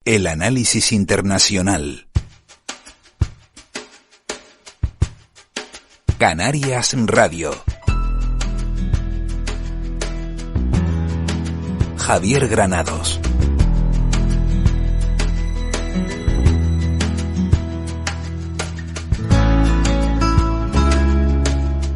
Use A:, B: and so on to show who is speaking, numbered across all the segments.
A: El análisis internacional. Canarias Radio. Javier Granados.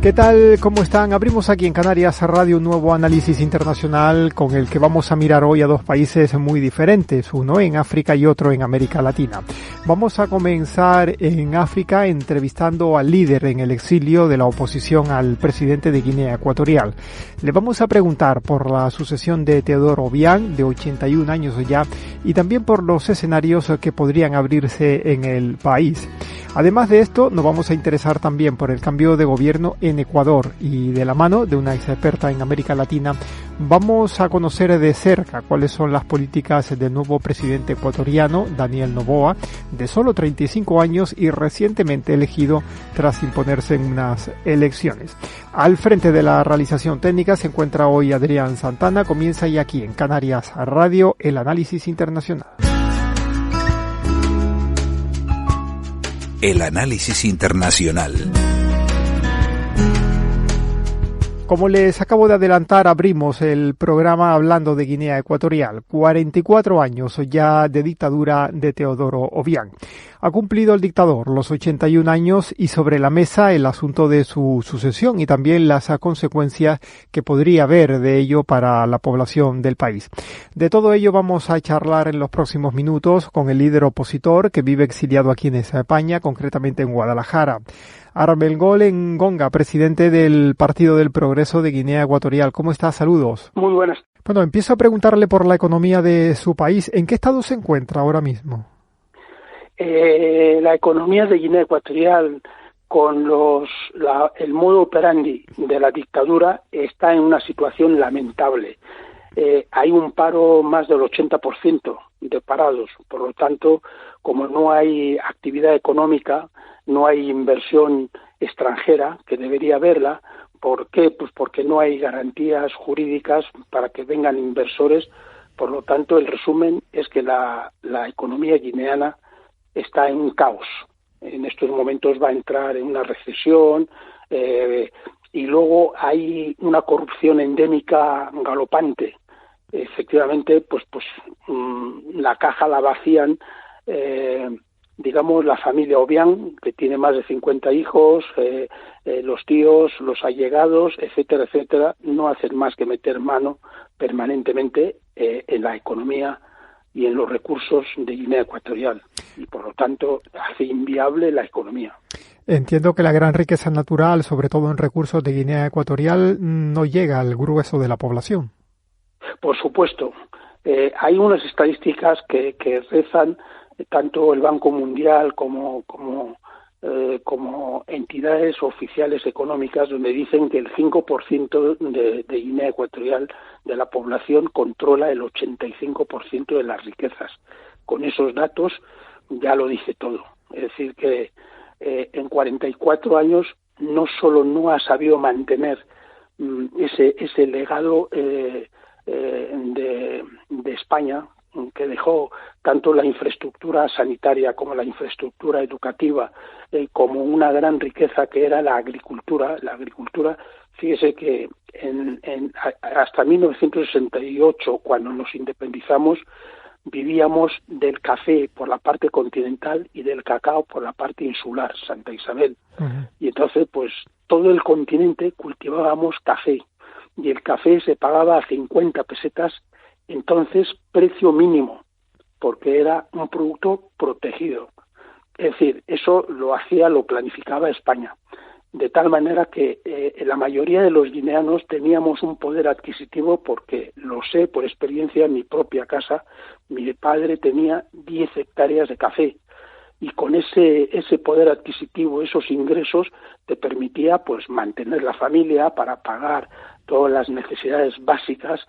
B: ¿Qué tal? ¿Cómo están? Abrimos aquí en Canarias Radio un nuevo análisis internacional con el que vamos a mirar hoy a dos países muy diferentes, uno en África y otro en América Latina. Vamos a comenzar en África entrevistando al líder en el exilio de la oposición al presidente de Guinea Ecuatorial. Le vamos a preguntar por la sucesión de Teodoro Obiang, de 81 años ya, y también por los escenarios que podrían abrirse en el país. Además de esto, nos vamos a interesar también por el cambio de gobierno en Ecuador y de la mano de una experta en América Latina vamos a conocer de cerca cuáles son las políticas del nuevo presidente ecuatoriano, Daniel Noboa, de solo 35 años y recientemente elegido tras imponerse en unas elecciones. Al frente de la realización técnica se encuentra hoy Adrián Santana. Comienza ya aquí en Canarias Radio el análisis internacional.
A: El análisis internacional.
B: Como les acabo de adelantar, abrimos el programa hablando de Guinea Ecuatorial. 44 años ya de dictadura de Teodoro Obiang. Ha cumplido el dictador los 81 años y sobre la mesa el asunto de su sucesión y también las consecuencias que podría haber de ello para la población del país. De todo ello vamos a charlar en los próximos minutos con el líder opositor que vive exiliado aquí en España, concretamente en Guadalajara. Armengol Ngonga, presidente del Partido del Progreso de Guinea Ecuatorial. ¿Cómo está? Saludos.
C: Muy buenas.
B: Bueno, empiezo a preguntarle por la economía de su país. ¿En qué estado se encuentra ahora mismo?
C: La economía de Guinea Ecuatorial, con el modo operandi de la dictadura, está en una situación lamentable. Hay un paro más del 80% de parados. Por lo tanto, como no hay actividad económica, no hay inversión extranjera, que debería haberla. ¿Por qué? Pues porque no hay garantías jurídicas para que vengan inversores. Por lo tanto, el resumen es que la economía guineana está en un caos. En estos momentos va a entrar en una recesión y luego hay una corrupción endémica galopante. Efectivamente, pues la caja la vacían digamos la familia Obiang, que tiene más de 50 hijos, los tíos, los allegados, etcétera, etcétera, no hacen más que meter mano permanentemente en la economía y en los recursos de Guinea Ecuatorial, y por lo tanto hace inviable la economía. Entiendo que la gran riqueza natural, sobre todo en recursos de Guinea Ecuatorial, no llega al grueso de la población. Por supuesto. Hay unas estadísticas que rezan tanto el Banco Mundial como entidades oficiales económicas, donde dicen que el 5% de Guinea Ecuatorial de la población controla el 85% de las riquezas. Con esos datos ya lo dice todo. Es decir, que en 44 años no solo no ha sabido mantener ese legado de España, que dejó tanto la infraestructura sanitaria como la infraestructura educativa, como una gran riqueza que era la agricultura. La agricultura, fíjese que hasta 1968, cuando nos independizamos, vivíamos del café por la parte continental y del cacao por la parte insular, Santa Isabel. Uh-huh. Y entonces, pues, todo el continente cultivábamos café, y el café se pagaba a 50 pesetas, entonces precio mínimo, porque era un producto protegido. Es decir, eso lo planificaba España, de tal manera que la mayoría de los guineanos teníamos un poder adquisitivo, porque lo sé por experiencia en mi propia casa. Mi padre tenía 10 hectáreas de café, y con ese poder adquisitivo, esos ingresos, te permitía pues mantener la familia para pagar todas las necesidades básicas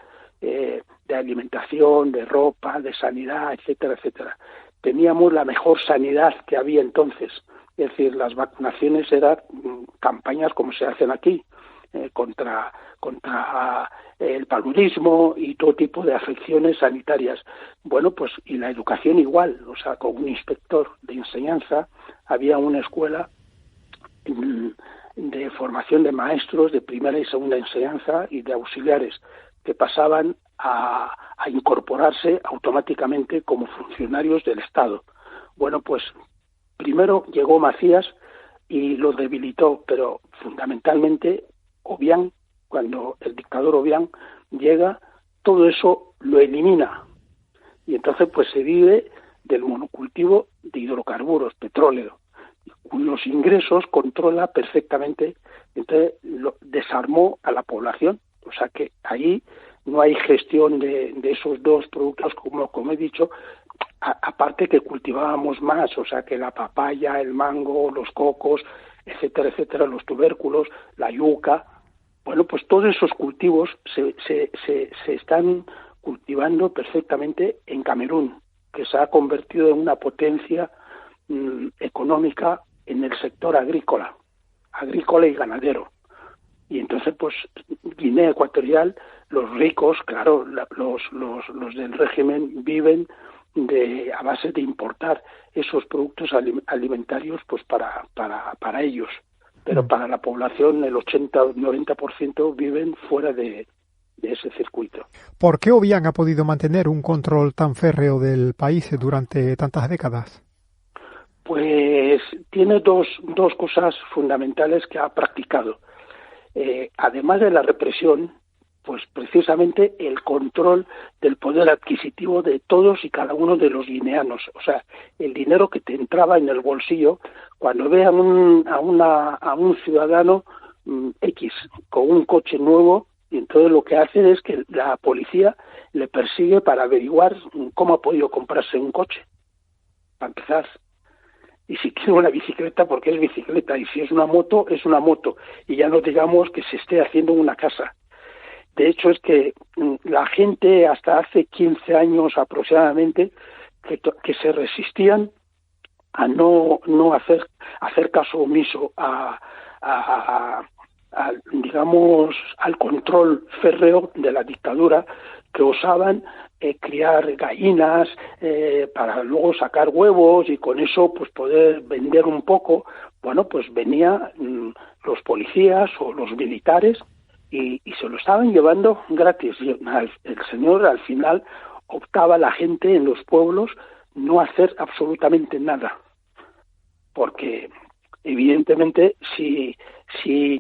C: de alimentación, de ropa, de sanidad, etcétera, etcétera. Teníamos la mejor sanidad que había entonces. Es decir, las vacunaciones eran campañas como se hacen aquí. contra el paludismo y todo tipo de afecciones sanitarias. Bueno, pues y la educación igual, o sea, con un inspector de enseñanza había una escuela de formación de maestros de primera y segunda enseñanza y de auxiliares que pasaban a incorporarse automáticamente como funcionarios del Estado. Bueno, pues primero llegó Macías y lo debilitó, pero fundamentalmente Obiang, cuando el dictador Obiang llega, todo eso lo elimina. Y entonces pues se vive del monocultivo de hidrocarburos, petróleo, cuyos ingresos controla perfectamente. Entonces lo desarmó a la población. O sea que ahí no hay gestión de esos dos productos, como he dicho, aparte que cultivábamos más, o sea que la papaya, el mango, los cocos, etcétera, etcétera, los tubérculos, la yuca. Bueno, pues todos esos cultivos se están cultivando perfectamente en Camerún, que se ha convertido en una potencia económica en el sector agrícola y ganadero. Y entonces, pues, Guinea Ecuatorial, los ricos, claro, los del régimen viven a base de importar esos productos alimentarios, pues, para ellos. Pero para la población, el 80-90% viven fuera de ese circuito.
B: ¿Por qué Obiang ha podido mantener un control tan férreo del país durante tantas décadas?
C: Pues tiene dos cosas fundamentales que ha practicado. Además de la represión, pues precisamente el control del poder adquisitivo de todos y cada uno de los guineanos. O sea, el dinero que te entraba en el bolsillo cuando ve a un ciudadano X con un coche nuevo, y entonces lo que hace es que la policía le persigue para averiguar cómo ha podido comprarse un coche, para empezar. Y si quiere una bicicleta, porque es bicicleta, y si es una moto, es una moto, y ya no digamos que se esté haciendo una casa. De hecho, es que la gente hasta hace 15 años aproximadamente que se resistían a no hacer caso omiso digamos, al control férreo de la dictadura, que osaban criar gallinas para luego sacar huevos y con eso pues poder vender un poco. Bueno, pues venían los policías o los militares y se lo estaban llevando gratis. Y el señor al final optaba, la gente en los pueblos, no hacer absolutamente nada, porque evidentemente si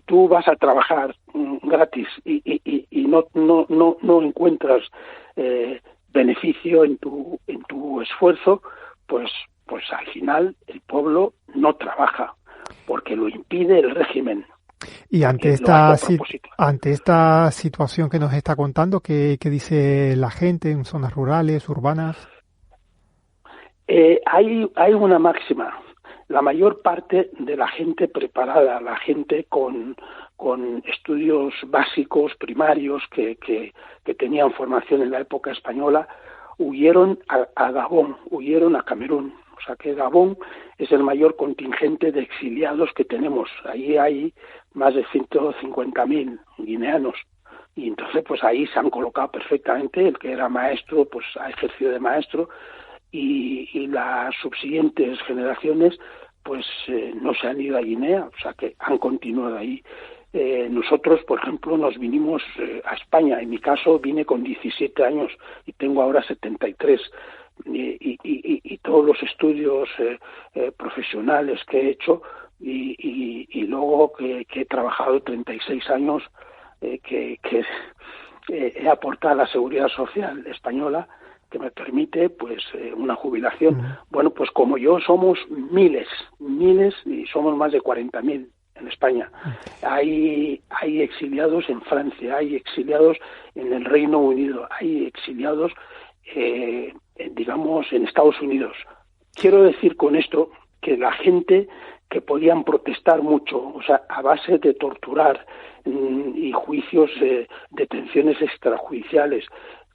C: tú vas a trabajar gratis y no encuentras beneficio en tu esfuerzo, pues al final el pueblo no trabaja porque lo impide el régimen.
B: Y ante esta situación que nos está contando, ¿qué dice la gente en zonas rurales, urbanas?
C: Hay una máxima. La mayor parte de la gente preparada, la gente con estudios básicos, primarios, que tenían formación en la época española, huyeron a Gabón, huyeron a Camerún. O sea que Gabón es el mayor contingente de exiliados que tenemos. Ahí hay más de 150.000 guineanos. Y entonces pues ahí se han colocado perfectamente. El que era maestro pues ha ejercido de maestro, y las subsiguientes generaciones pues no se han ido a Guinea, o sea que han continuado ahí. Nosotros, por ejemplo, nos vinimos a España. En mi caso vine con 17 años y tengo ahora 73. Y todos los estudios profesionales que he hecho y luego que he trabajado 36 años, que he aportado a la seguridad social española, que me permite pues una jubilación. Bueno, pues como yo somos miles, y somos más de 40.000 en España. Hay exiliados en Francia, hay exiliados en el Reino Unido, hay exiliados digamos en Estados Unidos. Quiero decir con esto que la gente que podían protestar mucho, o sea, a base de torturar y juicios, detenciones extrajudiciales,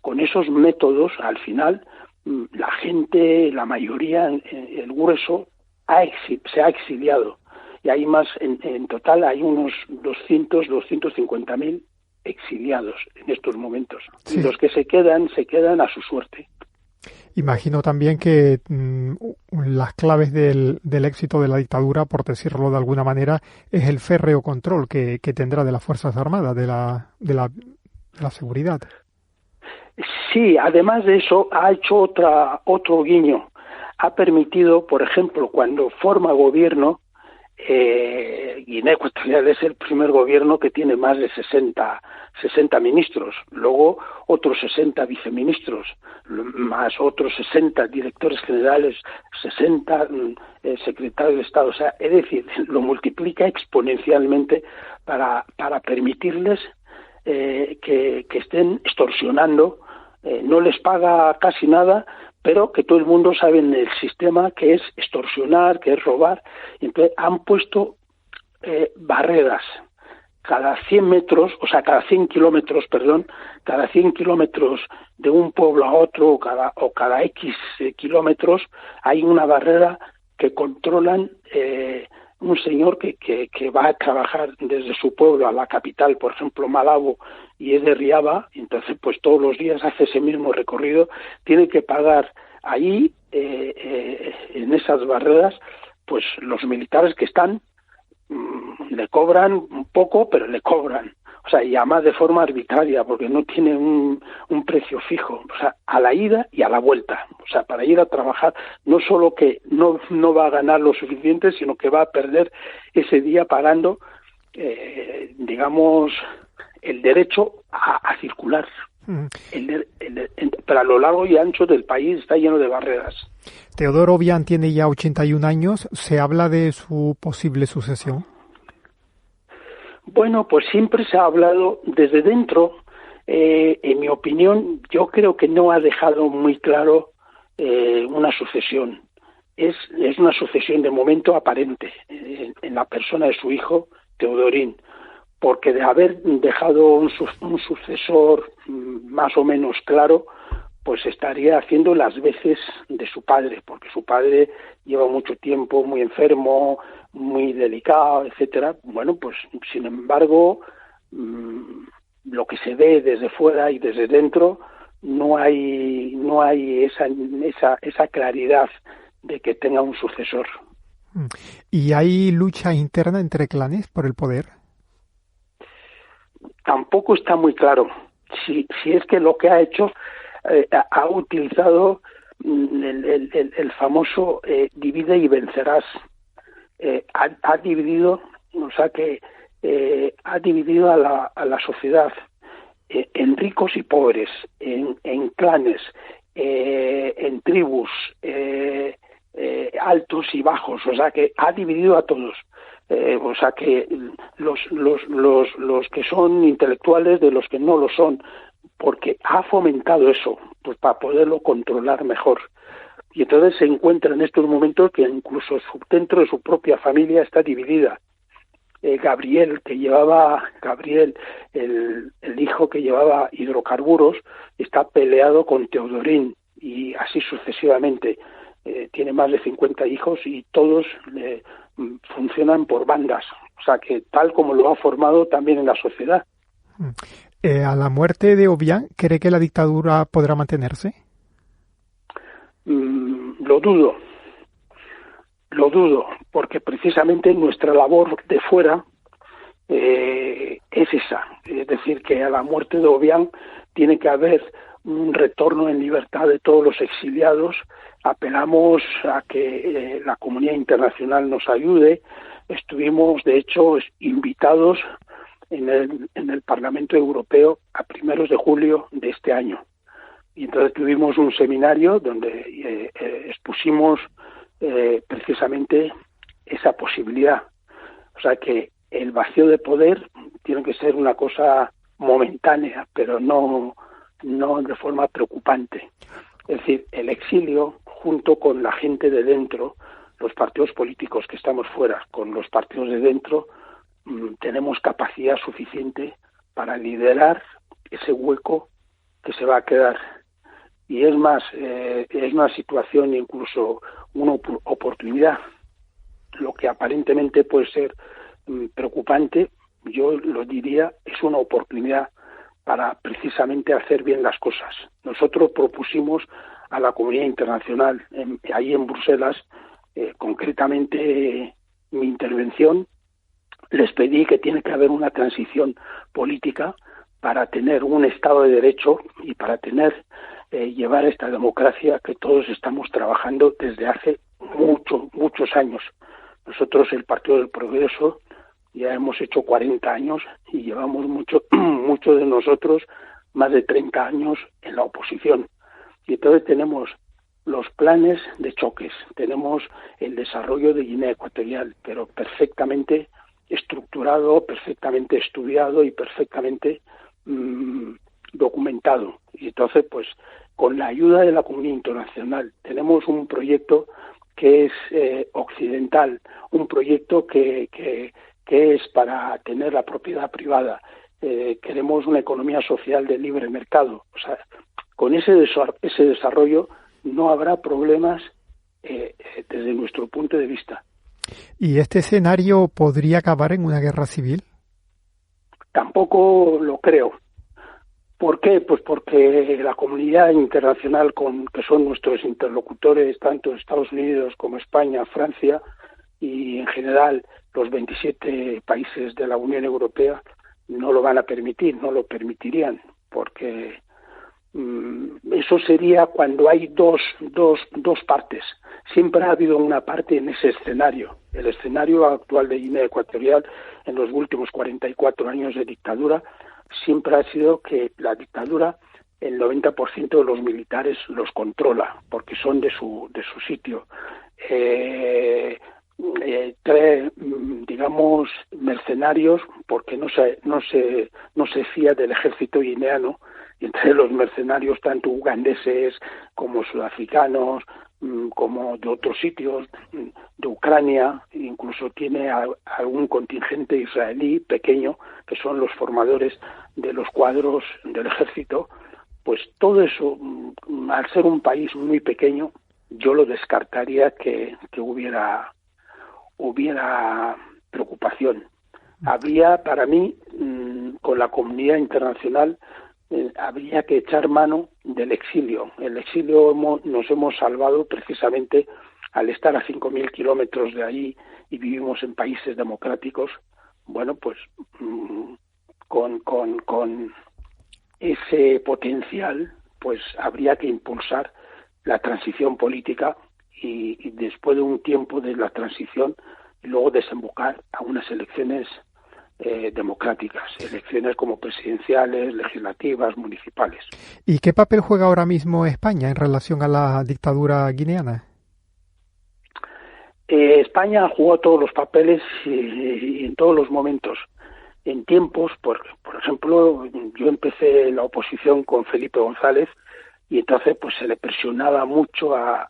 C: con esos métodos, al final, la gente, la mayoría, el grueso, se ha exiliado. y hay más, en total hay unos 250.000 exiliados en estos momentos.
B: Sí.
C: Y los que se quedan a su suerte.
B: Imagino también que las claves del éxito de la dictadura, por decirlo de alguna manera, es el férreo control que tendrá de las Fuerzas Armadas, de la seguridad.
C: Sí, además de eso, ha hecho otro guiño. Ha permitido, por ejemplo, cuando forma gobierno, Guinea Ecuatorial es el primer gobierno que tiene más de 60 ministros, luego otros 60 viceministros, más otros 60 directores generales, 60 secretarios de Estado. O sea, es decir, lo multiplica exponencialmente para permitirles que estén extorsionando. No les paga casi nada, pero que todo el mundo sabe en el sistema que es extorsionar, que es robar. Entonces han puesto barreras cada 100 metros, o sea, cada 100 kilómetros, cada 100 kilómetros de un pueblo a otro o cada X kilómetros hay una barrera que controlan un señor que va a trabajar desde su pueblo a la capital, por ejemplo, Malabo, y es de Riaba, entonces pues todos los días hace ese mismo recorrido, tiene que pagar ahí, en esas barreras, pues los militares que están, le cobran un poco, pero le cobran. O sea, y además de forma arbitraria, porque no tiene un precio fijo. O sea, a la ida y a la vuelta. O sea, para ir a trabajar, no solo que no va a ganar lo suficiente, sino que va a perder ese día pagando, digamos, el derecho a circular. Pero a lo largo y ancho del país está lleno de barreras.
B: Teodoro Obiang tiene ya 81 años. ¿Se habla de su posible sucesión?
C: Bueno, pues siempre se ha hablado desde dentro. En mi opinión, yo creo que no ha dejado muy claro una sucesión. Es una sucesión de momento aparente en la persona de su hijo, Teodorín, porque de haber dejado un sucesor más o menos claro, pues estaría haciendo las veces de su padre, porque su padre lleva mucho tiempo muy enfermo, muy delicado, etcétera. Bueno, pues sin embargo, lo que se ve desde fuera y desde dentro, no hay esa claridad de que tenga un sucesor.
B: ¿Y hay lucha interna entre clanes por el poder?
C: Tampoco está muy claro si es que lo que ha hecho ha utilizado el famoso divide y vencerás. Ha dividido, o sea que ha dividido a la sociedad en ricos y pobres, en clanes, en tribus, altos y bajos, o sea que ha dividido a todos. O sea que los que son intelectuales de los que no lo son, porque ha fomentado eso, pues para poderlo controlar mejor. Y entonces se encuentra en estos momentos que incluso dentro de su propia familia está dividida. Gabriel, el hijo que llevaba hidrocarburos, está peleado con Teodorín, y así sucesivamente. Tiene más de 50 hijos y todos funcionan por bandas. O sea que tal como lo ha formado también en la sociedad.
B: A la muerte de Obiang, ¿cree que la dictadura podrá mantenerse?
C: Lo dudo, porque precisamente nuestra labor de fuera es esa. Es decir, que a la muerte de Obiang tiene que haber un retorno en libertad de todos los exiliados. Apelamos a que la comunidad internacional nos ayude. Estuvimos, de hecho, invitados en el Parlamento Europeo a primeros de julio de este año. Y entonces tuvimos un seminario donde expusimos precisamente esa posibilidad. O sea que el vacío de poder tiene que ser una cosa momentánea, pero no de forma preocupante. Es decir, el exilio, junto con la gente de dentro, los partidos políticos que estamos fuera, con los partidos de dentro, tenemos capacidad suficiente para liderar ese hueco que se va a quedar. Y es más, es una situación, incluso una oportunidad. lo que aparentemente puede ser preocupante, yo lo diría, es una oportunidad para precisamente hacer bien las cosas. Nosotros propusimos a la comunidad internacional, ahí en Bruselas, concretamente mi intervención, les pedí que tiene que haber una transición política para tener un Estado de Derecho y para llevar esta democracia que todos estamos trabajando desde hace muchos años. Nosotros, el Partido del Progreso, ya hemos hecho 40 años y llevamos muchos de nosotros más de 30 años en la oposición. Y entonces tenemos los planes de choques, tenemos el desarrollo de Guinea Ecuatorial, pero perfectamente estructurado, perfectamente estudiado y perfectamente documentado. Y entonces, pues, con la ayuda de la comunidad internacional, tenemos un proyecto que es occidental, un proyecto que es para tener la propiedad privada. Queremos una economía social de libre mercado. O sea, con ese desarrollo no habrá problemas desde nuestro punto de vista.
B: ¿Y este escenario podría acabar en una guerra civil?
C: Tampoco lo creo. ¿Por qué? Pues porque la comunidad internacional, que son nuestros interlocutores, tanto Estados Unidos como España, Francia y en general los 27 países de la Unión Europea, no lo van a permitir, no lo permitirían, porque eso sería cuando hay dos partes. Siempre ha habido una parte en ese escenario. El escenario actual de Guinea Ecuatorial en los últimos 44 años de dictadura siempre ha sido que la dictadura, el 90% de los militares los controla, porque son de su sitio. Trae, digamos, mercenarios, porque no se fía del ejército guineano, y entre los mercenarios tanto ugandeses como sudafricanos, como de otros sitios, de Ucrania, incluso tiene algún contingente israelí pequeño, que son los formadores de los cuadros del ejército. Pues todo eso, al ser un país muy pequeño, yo lo descartaría que hubiera preocupación. Habría, para mí, con la comunidad internacional, habría que echar mano del exilio. El exilio nos hemos salvado precisamente al estar a 5.000 kilómetros de ahí y vivimos en países democráticos. Bueno, pues con ese potencial, pues habría que impulsar la transición política y después de un tiempo de la transición, luego desembocar a unas elecciones democráticas, elecciones como presidenciales, legislativas, municipales.
B: ¿Y qué papel juega ahora mismo España en relación a la dictadura guineana?
C: España jugó todos los papeles y en todos los momentos. En tiempos, por ejemplo, yo empecé la oposición con Felipe González y entonces pues se le presionaba mucho a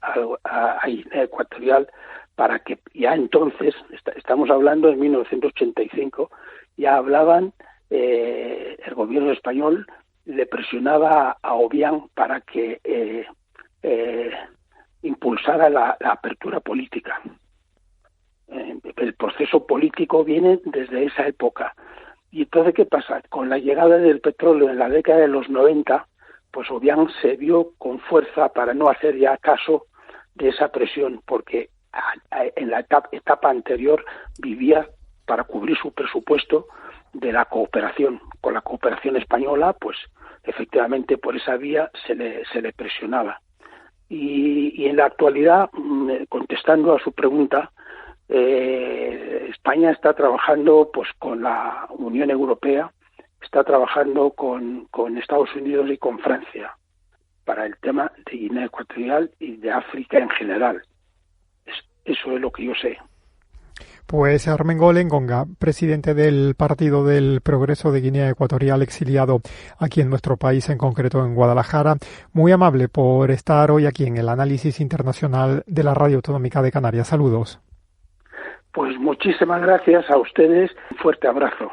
C: Guinea Ecuatorial para que ya entonces, estamos hablando de 1985, ya hablaban, el gobierno español le presionaba a Obiang para que impulsara la apertura política. El proceso político viene desde esa época. Y entonces, ¿qué pasa? Con la llegada del petróleo en la década de los 90, pues Obiang se vio con fuerza para no hacer ya caso de esa presión, porque en la etapa anterior vivía para cubrir su presupuesto de la cooperación. Con la cooperación española, pues efectivamente por esa vía se le presionaba. Y en la actualidad, contestando a su pregunta, España está trabajando pues con la Unión Europea, está trabajando con Estados Unidos y con Francia para el tema de Guinea Ecuatorial y de África en general. Eso es lo que yo sé.
B: Pues Armengol Engonga, presidente del Partido del Progreso de Guinea Ecuatorial, exiliado aquí en nuestro país, en concreto en Guadalajara, muy amable por estar hoy aquí en el análisis internacional de la Radio Autonómica de Canarias. Saludos.
C: Pues muchísimas gracias a ustedes. Un fuerte abrazo.